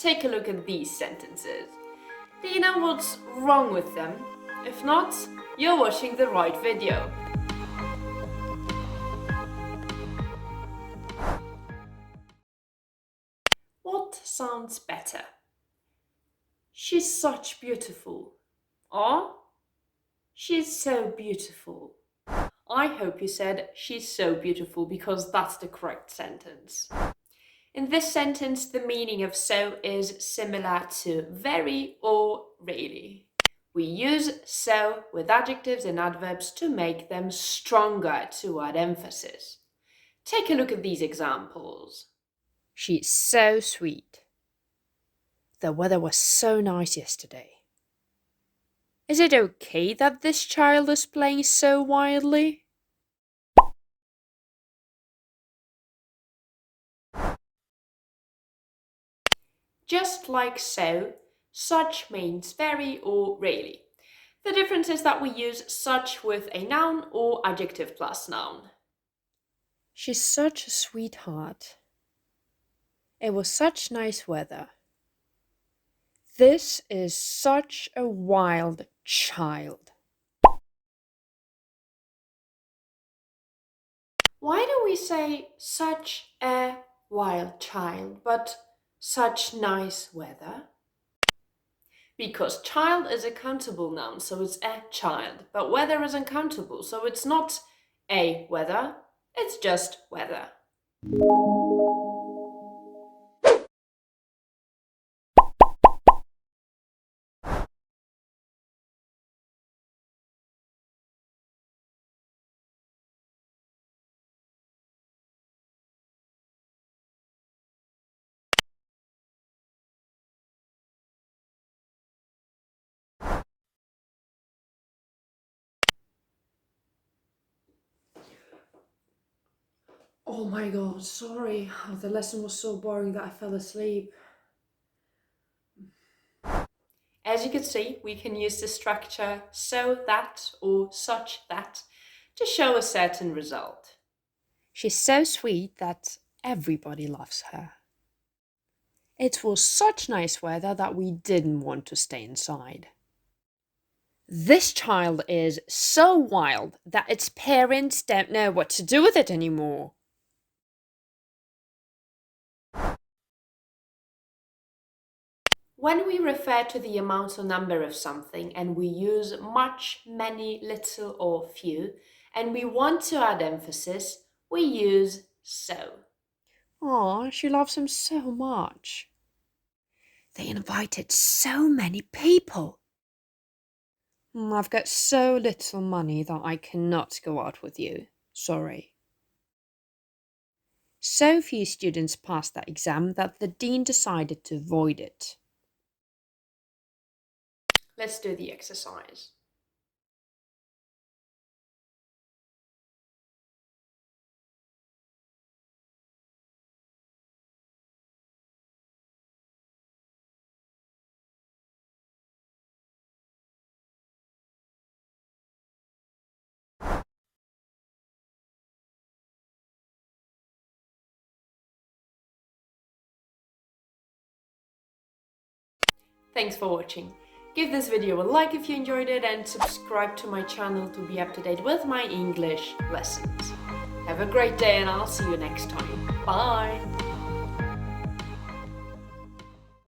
take a look at these sentences. Do you know what's wrong with them? If not, you're watching the right video. What sounds better? She's such beautiful. Or she's so beautiful. I hope you said she's so beautiful because that's the correct sentence. In this sentence, the meaning of so is similar to very or really. We use so with adjectives and adverbs to make them stronger to add emphasis. Take a look at these examples. She's so sweet. The weather was so nice yesterday. Is it okay that this child is playing so wildly? Just like so, such means very or really. The difference is that we use such with a noun or adjective plus noun. She's such a sweetheart. It was such nice weather. This is such a wild child. Why do we say such a wild child, but such nice weather? Because child is a countable noun, so it's a child, but weather is uncountable, so it's not a weather, it's just weather. Oh my god, sorry. The lesson was so boring that I fell asleep. As you can see, we can use the structure so that or such that to show a certain result. She's so sweet that everybody loves her. It was such nice weather that we didn't want to stay inside. This child is so wild that its parents don't know what to do with it anymore. When we refer to the amount or number of something and we use much, many, little or few, and we want to add emphasis, we use so. Aw, she loves him so much. They invited so many people. I've got so little money that I cannot go out with you. Sorry. So few students passed that exam that the dean decided to void it. Let's do the exercise. Thanks for watching. Give this video a like if you enjoyed it and subscribe to my channel to be up to date with my English lessons. Have a great day and I'll see you next time. Bye!